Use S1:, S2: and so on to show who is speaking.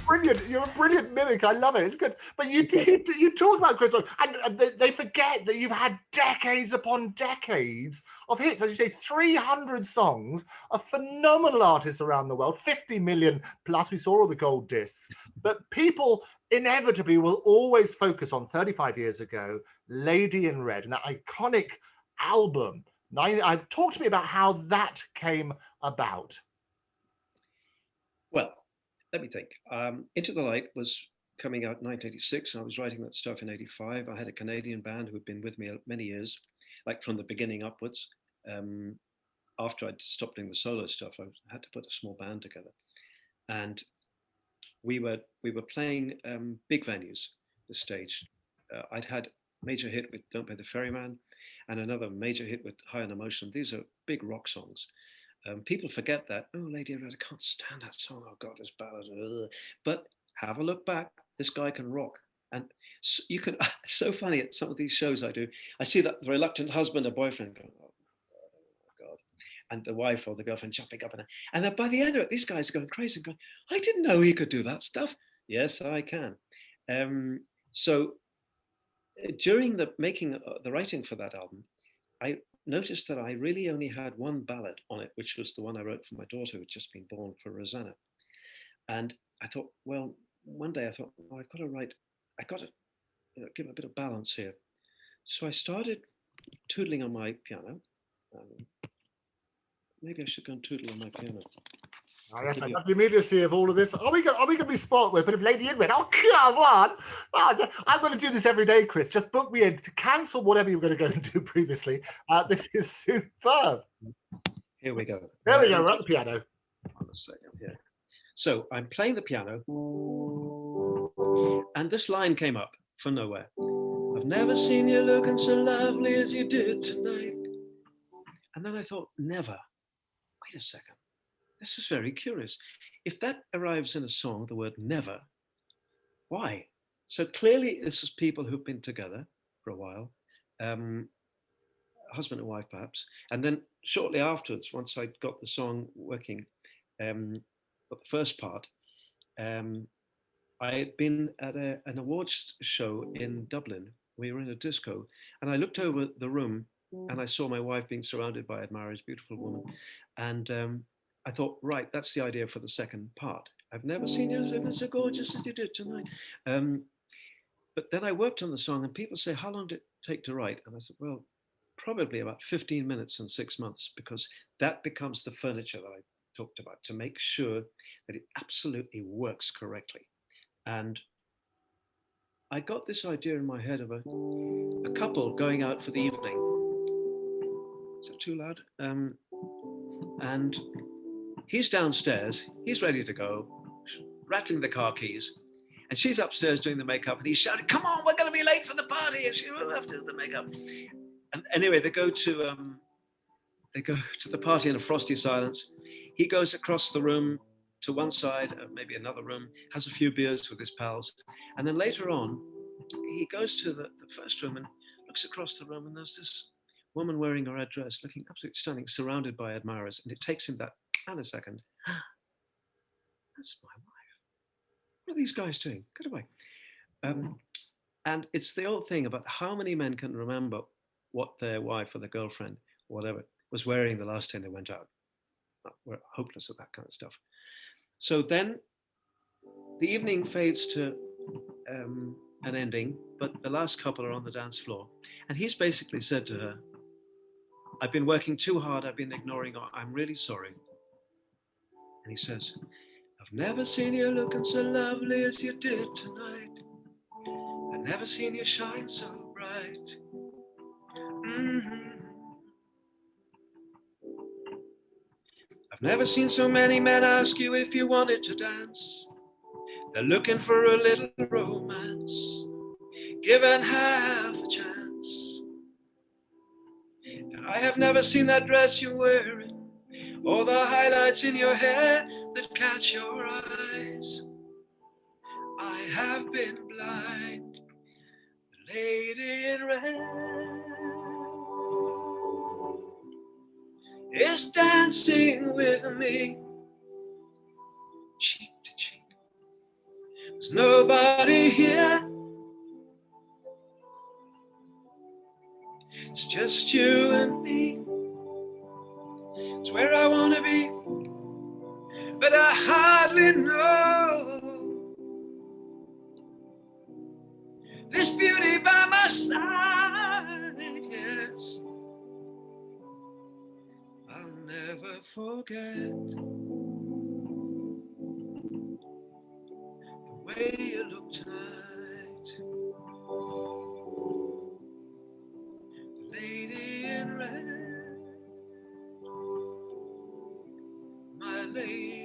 S1: brilliant. You're a brilliant mimic. I love it. It's good. But you talk about Chris Lowe, and they forget that you've had decades upon decades of hits. As you say, 300 songs, a phenomenal artist around the world, 50 million plus. We saw all the gold discs. But people inevitably will always focus on 35 years ago, Lady in Red, and that iconic album. Talk to me about how that came about.
S2: Well, let me think. Into the Light was coming out in 1986, and I was writing that stuff in 85. I had a Canadian band who had been with me many years, like from the beginning upwards. After I'd stopped doing the solo stuff, I had to put a small band together. And we were playing big venues, the stage. I'd had a major hit with Don't Pay the Ferryman, and another major hit with High on Emotion. These are big rock songs. People forget that. Oh, Lady in Red, I can't stand that song. Oh God, this ballad. Ugh. But have a look back. This guy can rock. And so you can, so funny at some of these shows I do, I see that the reluctant husband or boyfriend going, oh God. And the wife or the girlfriend jumping up. And then by the end of it, these guys are going crazy and going, I didn't know he could do that stuff. Yes, I can. So during the making, the writing for that album, I noticed that I really only had one ballad on it, which was the one I wrote for my daughter who had just been born, for Rosanna. And I thought, well, one day I thought, well, I've got to give a bit of balance here. So I started tootling on my piano. Maybe I should go and tootle on my piano.
S1: Oh, yes, I love the immediacy of all of this. Are we going to be sport with a bit of Lady in Red? Oh, come on. Oh, I'm going to do this every day, Chris. Just book me in to cancel whatever you were going to go and do previously. This is superb.
S2: Here we go.
S1: There we go. We're at the piano.
S2: Hold a second here. So I'm playing the piano, and this line came up from nowhere. I've never seen you looking so lovely as you did tonight. And then I thought, never. Wait a second. This is very curious. If that arrives in a song, the word never, why? So clearly this is people who've been together for a while, husband and wife perhaps. And then shortly afterwards, once I got the song working, the first part, I had been at an awards show in Dublin. We were in a disco, and I looked over the room and I saw my wife being surrounded by admirers, beautiful woman. And I thought, right, that's the idea for the second part. I've never seen you looking so gorgeous as you did tonight. But then I worked on the song, and people say, how long did it take to write? And I said, well, probably about 15 minutes and 6 months, because that becomes the furniture that I talked about, to make sure that it absolutely works correctly. And I got this idea in my head of a couple going out for the evening. Is that too loud? And he's downstairs, he's ready to go, rattling the car keys, and she's upstairs doing the makeup, and he's shouting, come on, we're going to be late for the party, and she will have to do the makeup. And anyway, they go to the party in a frosty silence. He goes across the room to one side, maybe another room, has a few beers with his pals, and then later on, he goes to the first room and looks across the room, and there's this woman wearing a red dress, looking absolutely stunning, surrounded by admirers, and it takes him that and a second. That's my wife. What are these guys doing? Get away. And it's the old thing about how many men can remember what their wife or their girlfriend, or whatever, was wearing the last time they went out. We're hopeless at that kind of stuff. So then the evening fades to an ending, but the last couple are on the dance floor. And he's basically said to her, I've been working too hard, I've been ignoring her, I'm really sorry. And he says, I've never seen you looking so lovely as you did tonight. I've never seen you shine so bright. Mm-hmm. I've never seen so many men ask you if you wanted to dance. They're looking for a little romance, given half a chance. And I have never seen that dress you're wearing, or the highlights in your hair that catch your eyes. I have been blind. The lady in red is dancing with me, cheek to cheek, There's nobody here. It's just you and me. It's where I want to be, but I hardly know this beauty by my side. Yes, I'll never forget the way you look tonight. The lady in red, my lady